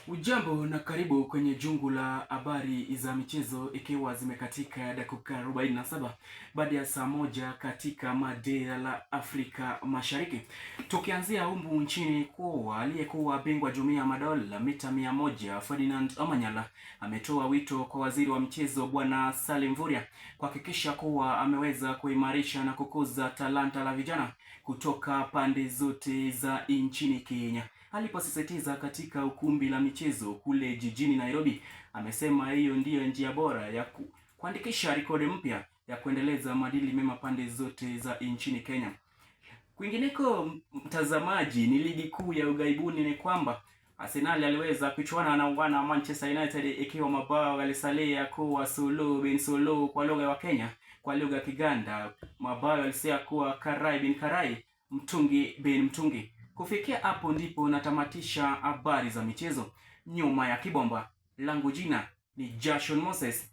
Ujambo na karibu kwenye jungu la habari za michezo, ikiwa zimekatika dakika 47 baada ya saa moja katika madera la Afrika Mashariki. Tukianzia humu nchini, kuwa aliyekuwa bingwa Jumuiya ya Madola mita 100 Ferdinand Omanyala ametoa wito kwa waziri wa michezo Bwana Salim Mvurya kuhakikisha kuwa ameweza kuimarisha na kukuza talanta la vijana kutoka pande zote za nchini Kenya. Aliposisitiza katika ukumbi la michezo kule jijini Nairobi, amesema hiyo ndiyo njia bora ya kuandikisha rekodi mpya ya kuendeleza maadili mema pande zote za nchini Kenya. Kwingineko, mtazamaji, ni ligi kuu ya ughaibuni ni kwamba Arsenal aliweza kuchuana na wana Manchester United ikiwa mabao yalisalia kuwa solo bin solo kwa lugha ya Kenya. Kwa lugha ya Kiganda, mabao yalisalia kuwa karai bin karai, mtungi bin mtungi. Kufikia hapo ndipo natamatisha habari za michezo. Nyuma ya kibomba langu jina ni Jason Moses.